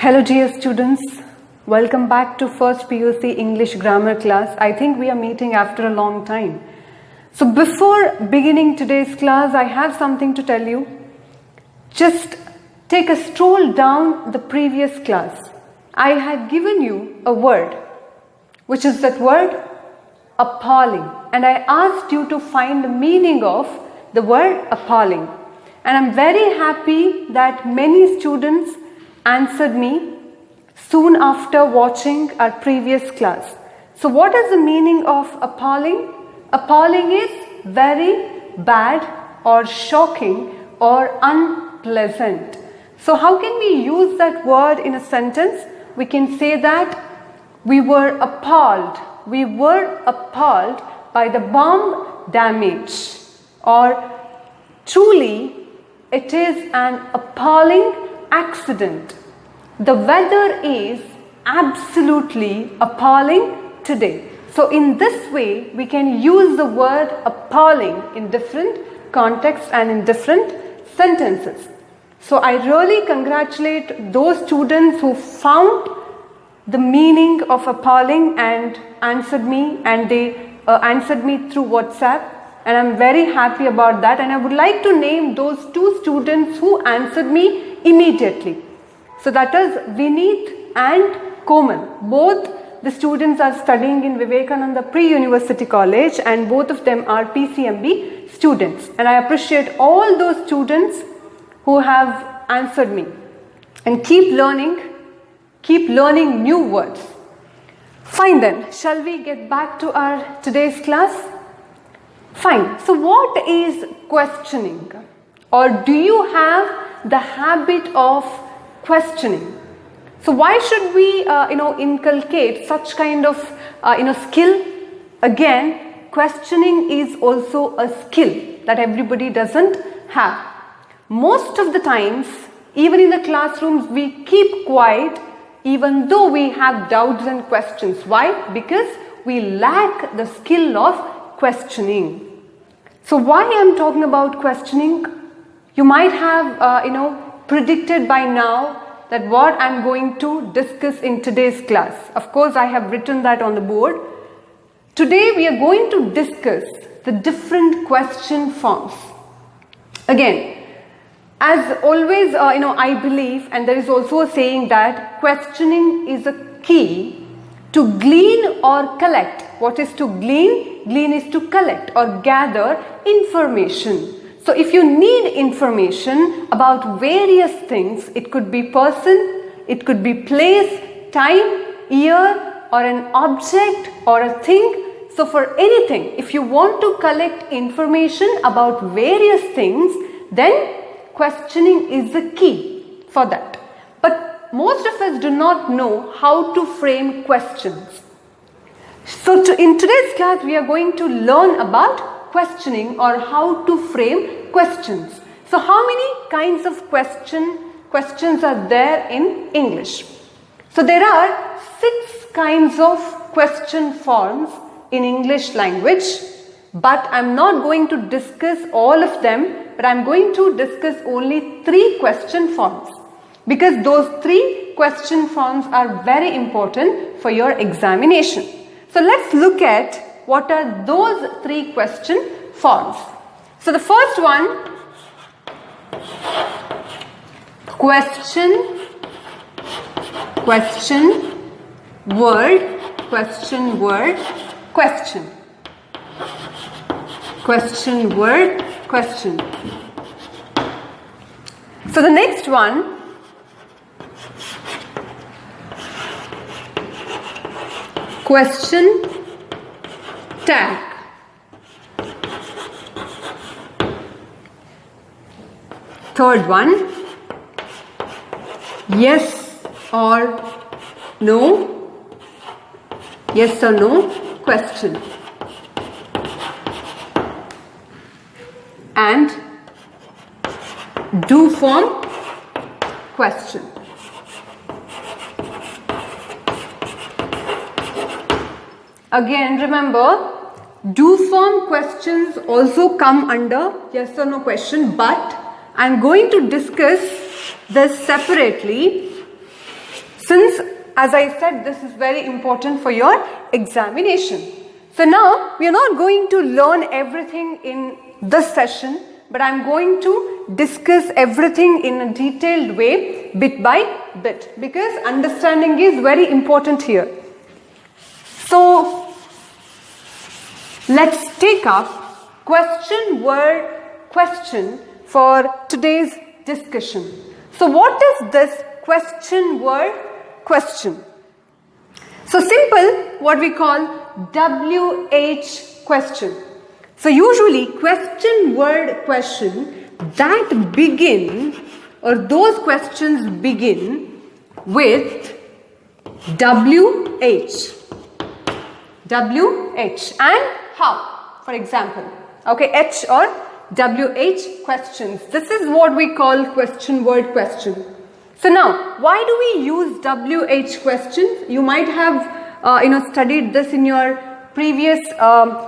Hello dear students, welcome back to first PUC English grammar class. I think we are meeting after a long time. So before beginning today's class, I have something to tell you. Just take a stroll down the previous class. I had given you a word, which is that word appalling, and I asked you to find the meaning of the word appalling. And I'm very happy that many students answered me soon after watching our previous class. So what is the meaning of appalling? Appalling is very bad or shocking or unpleasant. So how can we use that word in a sentence? We can say that we were appalled. We were appalled by the bomb damage, or truly it is an appalling accident. The weather is absolutely appalling today. So in this way, we can use the word appalling in different contexts and in different sentences. So I really congratulate those students who found the meaning of appalling and answered me, and they answered me through WhatsApp. And I'm very happy about that, and I would like to name those two students who answered me immediately. So that is Vineet and Komal. Both the students are studying in Vivekananda Pre-University College, and both of them are PCMB students. And I appreciate all those students who have answered me. And keep learning new words. Fine then, shall we get back to our today's class? Fine. So what is questioning? Or do you have the habit of questioning? So why should we inculcate such kind of skill? Again, questioning is also a skill that everybody doesn't have. Most of the times, even in the classrooms, we keep quiet even though we have doubts and questions. Why? Because we lack the skill of questioning. So why I'm talking about questioning? You might have predicted by now that what I'm going to discuss in today's class. Of course, I have written that on the board. Today we are going to discuss the different question forms. Again, as always, I believe, and there is also a saying that questioning is a key to glean or collect. What is to glean? Glean is to collect or gather information. So if you need information about various things, it could be person, it could be place, time, year, or an object or a thing. So for anything, if you want to collect information about various things, then questioning is the key for that. But most of us do not know how to frame questions. So in today's class, we are going to learn about questioning or how to frame questions. So how many kinds of questions are there in English? So there are 6 kinds of question forms in English language, but I'm not going to discuss all of them, but I'm going to discuss only 3 question forms, because those 3 question forms are very important for your examination. So let's look at what are those 3 question forms. So the first one, question, word, question, word, question. Question, word, question. So the next one, question tag. Third one, yes or no, yes or no question. And do form question. Again, remember, do form questions also come under yes or no question, but I'm going to discuss this separately since, as I said, this is very important for your examination. So now we are not going to learn everything in this session, but I am going to discuss everything in a detailed way, bit by bit, because understanding is very important here. So let's take up question word question for today's discussion. So what is this question word question? So simple, what we call WH question. So usually question word question that begin, or those questions begin with WH. WH and how, for example. Okay, H or WH questions. This is what we call question word question. So now, why do we use WH questions? You might have studied this in your previous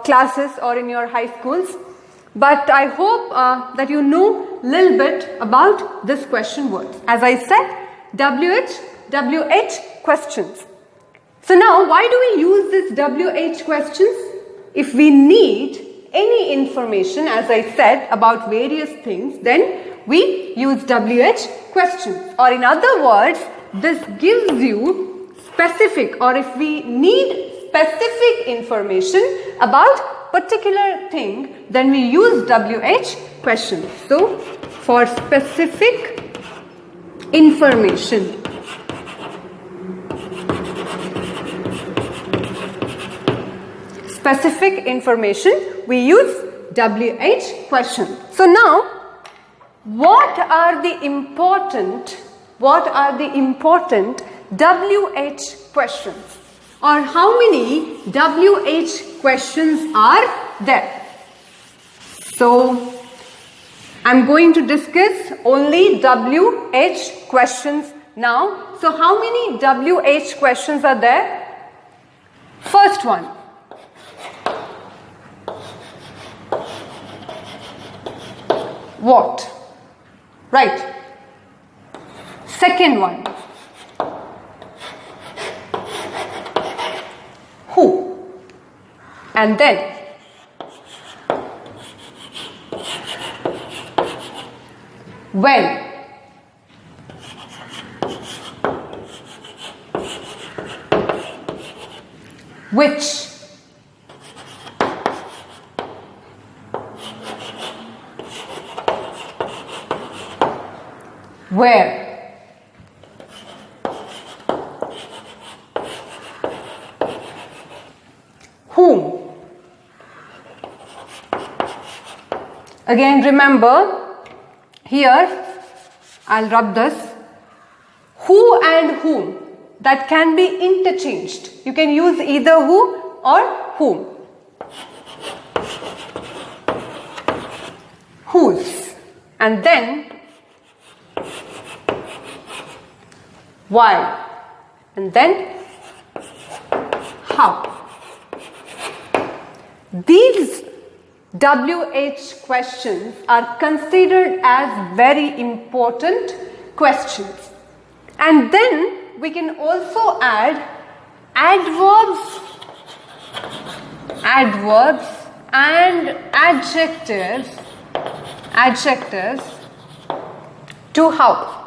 classes or in your high schools, but I hope that you know a little bit about this question words. As I said, WH questions. So now, why do we use this WH questions? If we need any information, as I said, about various things, then we use WH questions. Or in other words, this gives you specific, or if we need specific information about particular thing, then we use WH questions. So for specific information, we use WH question. So now, what are the important WH questions, or how many WH questions are there? So I'm going to discuss only WH questions now. So how many WH questions are there? First one. What? Right. Second one. Who? And then when? Which? Where? Whom? Again, remember, here I'll rub this. Who and whom, that can be interchanged. You can use either who or whom. Whose. And then why, and then how. These WH questions are considered as very important questions. And then we can also add adverbs and adjectives to how?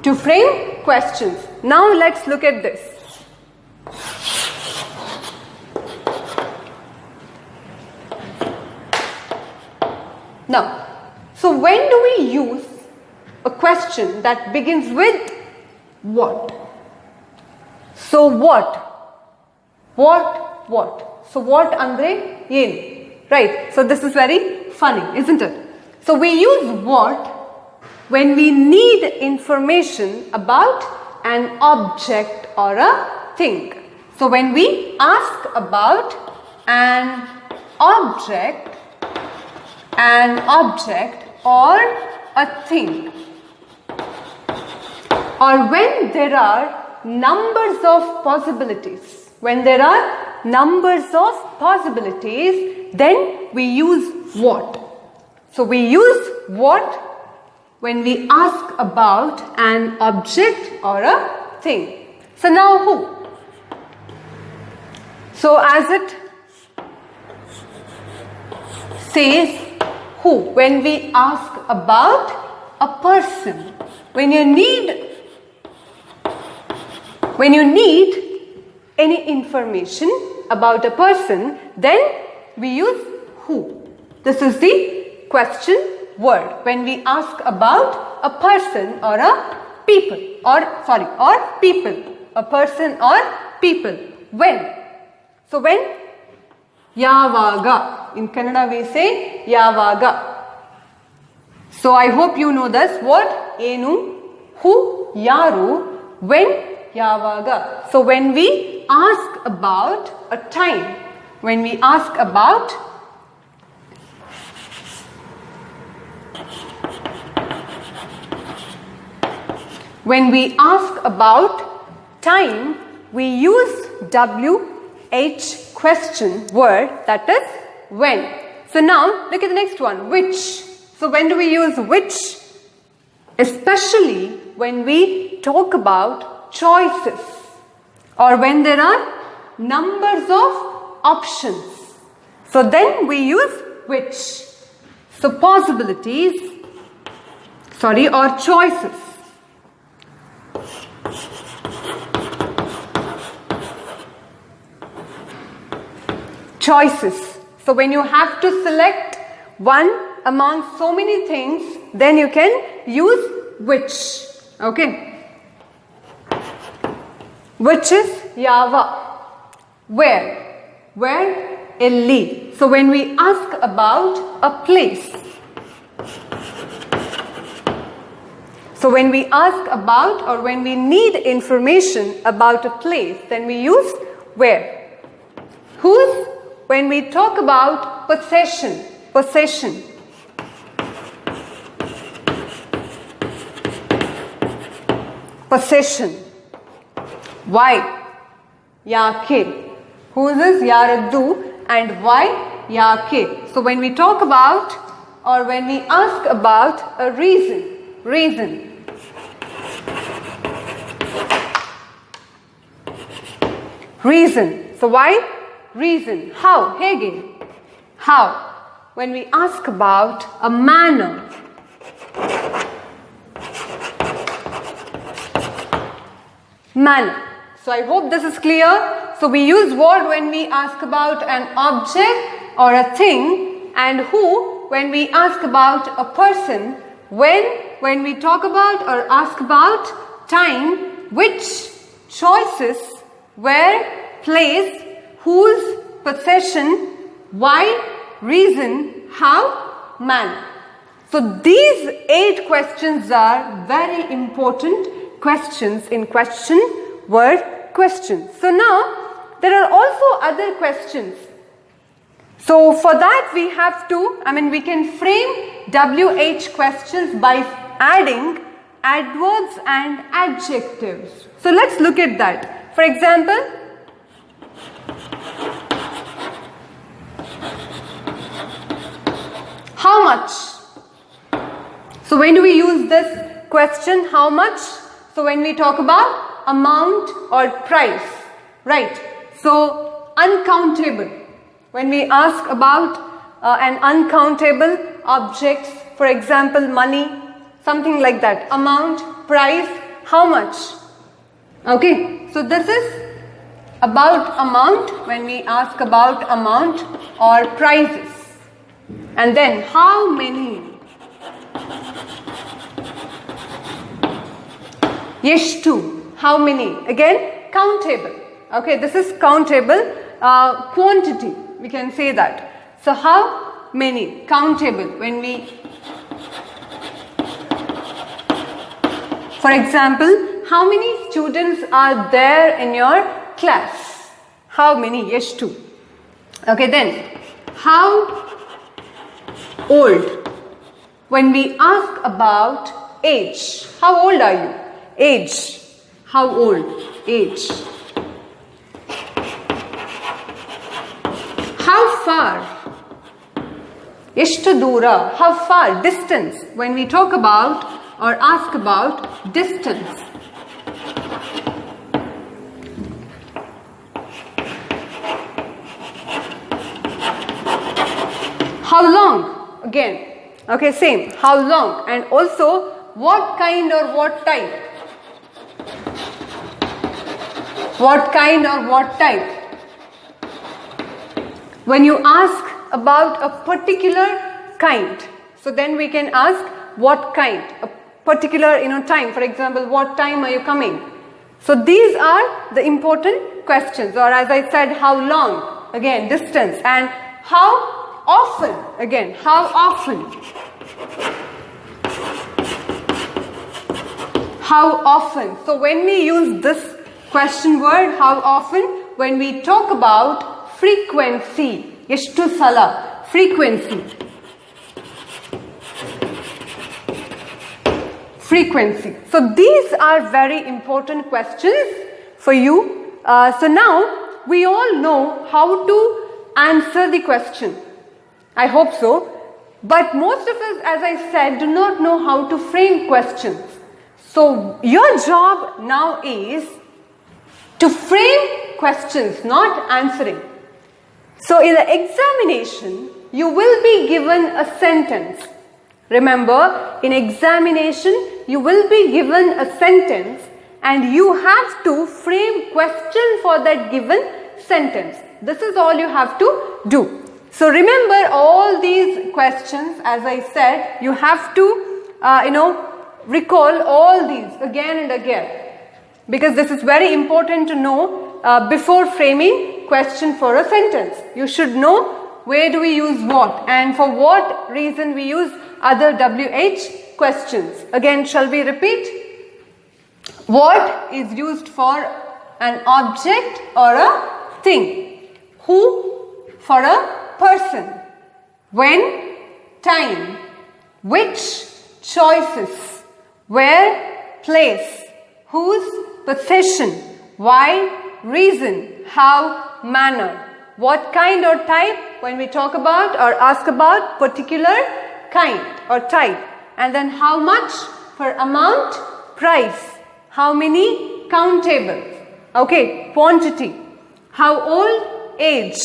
To frame questions. Now let's look at this. Now, so when do we use a question that begins with what? So what? So what andre yen? Right. So this is very funny, isn't it? So we use what when we need information about an object or a thing. So when we ask about an object or a thing, or when there are numbers of possibilities, then we use what. So we use what when we ask about an object or a thing. So now who? So as it says who, when we ask about a person, when you need any information about a person, then we use who. This is the question word when we ask about a person or a people or people, a person or people. When? So when? Yavaga. In Kannada we say yavaga. So I hope you know this. What? Enu, who, yaru, when, yavaga. So when we ask about a time, when we ask about time, we use WH question word, that is when. So now look at the next one, which. So when do we use which? Especially when we talk about choices or when there are numbers of options. So then we use which. So possibilities, or choices. Choices. So when you have to select one among so many things, then you can use which. Okay. Which is yava. Where? Where? Elli. So when we ask about a place. So when we ask about or when we need information about a place, then we use where. Whose? When we talk about possession. Possession. Possession. Why? Yake. Whose is yaraddu and why? Yake. So when we talk about or when we ask about a reason. Reason. Reason. So why? Reason. How? Hege. How? When we ask about a manner. Manner. So I hope this is clear. So we use what when we ask about an object or a thing, and who when we ask about a person, when we talk about or ask about time, which, choices, where, place, whose, possession, why, reason, how, manner. So these 8 questions are very important questions in question word questions. So now there are also other questions. So for that we have to, we can frame WH questions by adding adverbs and adjectives. So let's look at that. For example, how much? So when do we use this question, how much? So when we talk about amount or price, right? So uncountable. When we ask about an uncountable objects, for example, money, something like that. Amount, price, how much? Okay, so this is about amount when we ask about amount or prices. And then how many? Yeshtu, how many? Again, countable. Okay, this is countable quantity. We can say that. So how many? Countable. When we, for example, how many students are there in your class? How many? Yeshtu. Okay, then how old? When we ask about age, how old are you? Age. How old? Age. How far? Eshtu dura, how far, distance. When we talk about or ask about distance. How long? Again. Okay, same. How long? And also, what kind or what type? What kind or what type? When you ask about a particular kind, so then we can ask what kind, a particular time. For example, what time are you coming? So these are the important questions. Or as I said, how long? Again, distance. And how often? Again, how often? How often? So when we use this question word, how often, when we talk about frequency, eshtu sala, frequency. Frequency. So these are very important questions for you. So now we all know how to answer the question. I hope so. But most of us, as I said, do not know how to frame questions. So your job now is to frame questions, not answering. So in the examination, you will be given a sentence. Remember, in examination, you will be given a sentence and you have to frame question for that given sentence. This is all you have to do. So remember all these questions, as I said, you have to, recall all these again and again. Because this is very important to know before framing question for a sentence. You should know where do we use what and for what reason we use other WH questions. Again, shall we repeat? What is used for an object or a thing? Who for a person? When? Time. Which? Choices. Where? Place. Whose? Possession. Why? Reason. How? Manner. What kind or type? When we talk about or ask about particular kind or type. And then how much? For amount, price. How many? Countable. Okay, quantity. How old? Age.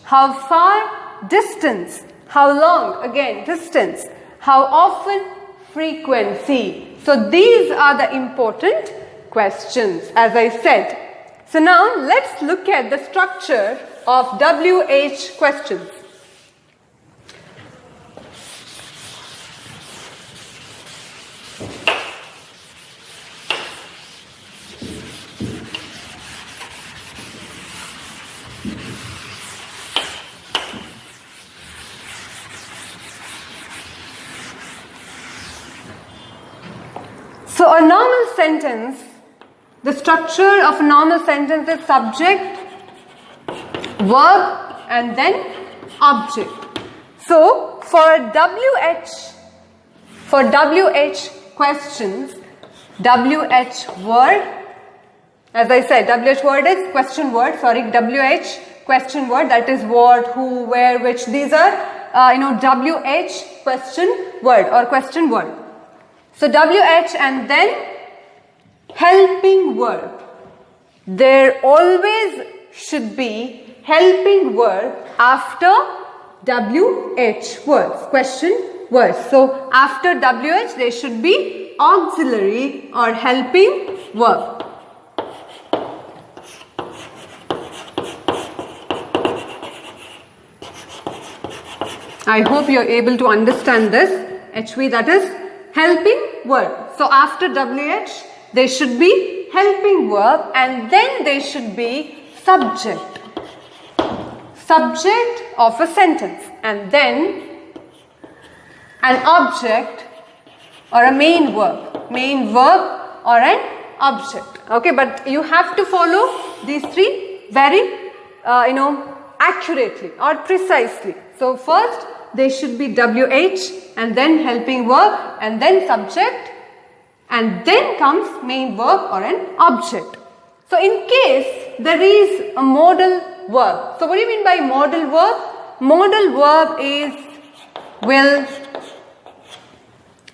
How far? Distance. How long? Again, distance. How often? Frequency. So these are the important questions, as I said. So now let's look at the structure of WH questions. So a normal sentence, the structure of a normal sentence is subject, verb and then object. So for WH questions, WH word, as I said, WH word is question word, WH question word, that is what, who, where, which. These are WH question word or question word. So WH and then helping verb. There always should be helping verb after WH words, question words. So after WH there should be auxiliary or helping verb. I hope you are able to understand this. HV, that is helping verb. So after WH there should be helping verb and then there should be subject. Subject of a sentence and then an object or a main verb. Main verb or an object. Okay, but you have to follow these three very accurately or precisely. So first there should be WH and then helping verb and then subject and then comes main verb or an object. So in case there is a modal verb. So what do you mean by modal verb? Modal verb is will,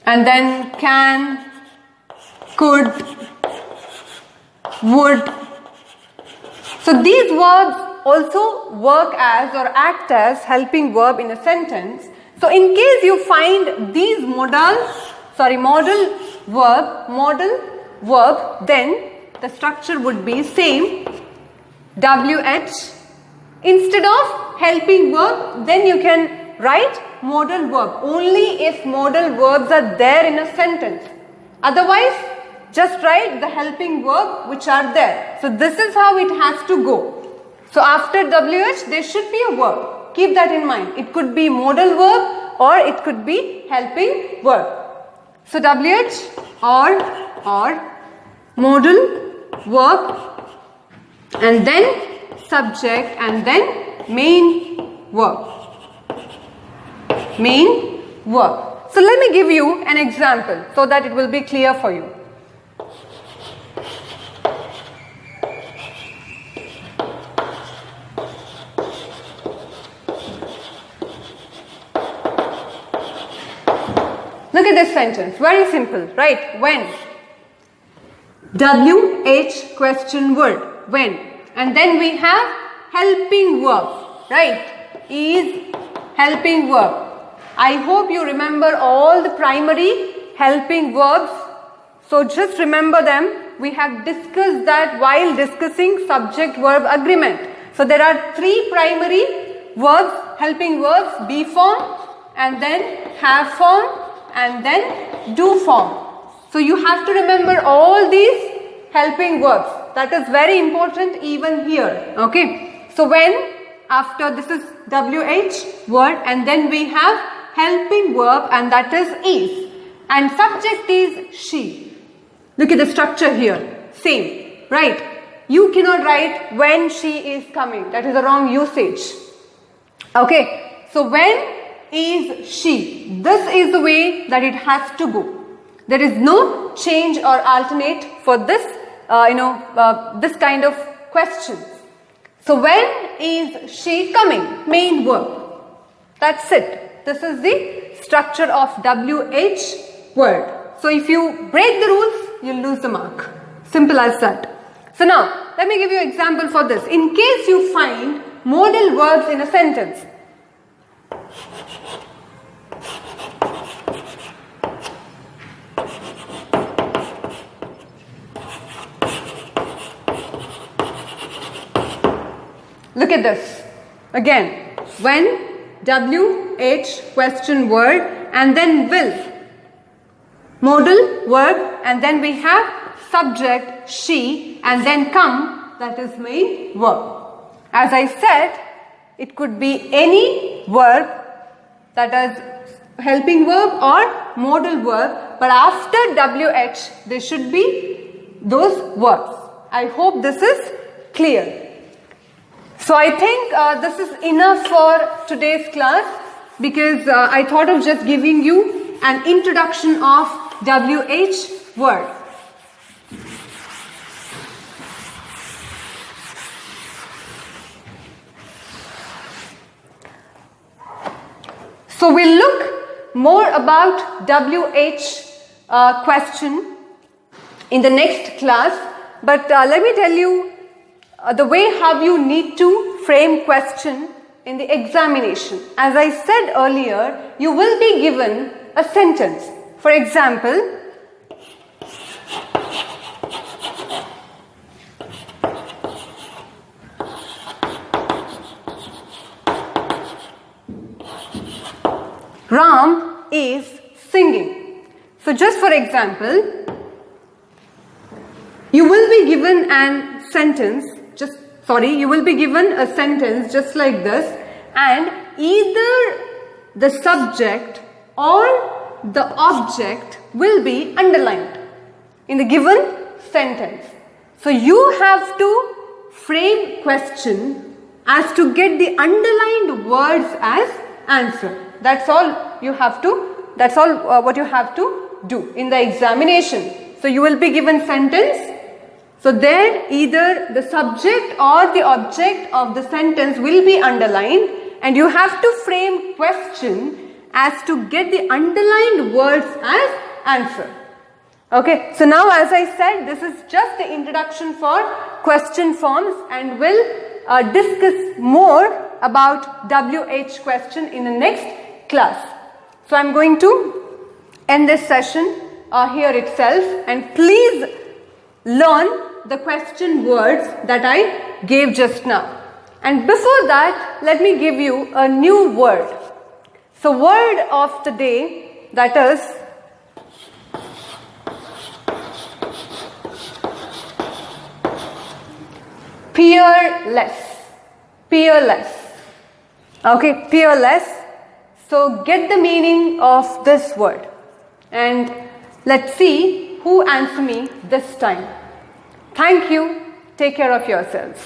and then can, could, would. So these verbs also work as or act as helping verb in a sentence. So in case you find these modal verb, then the structure would be same, WH. Instead of helping verb, then you can write modal verb only if modal verbs are there in a sentence. Otherwise, just write the helping verb which are there. So this is how it has to go. So after WH, there should be a verb. Keep that in mind. It could be modal verb or it could be helping verb. So WH or modal verb and then subject and then main verb. Main verb. So let me give you an example so that it will be clear for you. Look at this sentence, very simple, right? When. WH question word, when. And then we have helping verb, right? Is helping verb. I hope you remember all the primary helping verbs. So just remember them. We have discussed that while discussing subject-verb agreement. So there are three primary verbs, helping verbs, be form and then have form and then do form. So you have to remember all these helping verbs. That is very important even here. Okay. So when, after this is WH word and then we have helping verb and that is. And subject is she. Look at the structure here. Same. Right. You cannot write when she is coming. That is the wrong usage. Okay. So when is she. This is the way that it has to go. There is no change or alternate for this, this kind of questions. So when is she coming? Main verb. That's it. This is the structure of WH word. So if you break the rules, you'll lose the mark. Simple as that. So now, let me give you an example for this. In case you find modal verbs in a sentence, look at this. Again, when, WH question word and then will. Modal verb and then we have subject she and then come, that is main verb. As I said, it could be any verb, that is helping verb or modal verb, but after WH there should be those verbs. I hope this is clear. So I think this is enough for today's class because I thought of just giving you an introduction of WH word. So we'll look more about WH question in the next class, but let me tell you the way how you need to frame question in the examination. As I said earlier, you will be given a sentence. For example, Ram is singing. So just for example, you will be given a sentence just like this, and either the subject or the object will be underlined in the given sentence. So you have to frame question as to get the underlined words as answer. That's all you have to, that's all what you have to do in the examination. So you will be given sentence. So there either the subject or the object of the sentence will be underlined and you have to frame question as to get the underlined words as answer. Okay, so now as I said, this is just the introduction for question forms, and we'll discuss more about WH question in the next class. So I'm going to end this session here itself, and please learn the question words that I gave just now. And before that, let me give you a new word. So word of the day, that is peerless. Peerless. Okay, peerless. So get the meaning of this word, and let's see who answers me this time. Thank you. Take care of yourselves.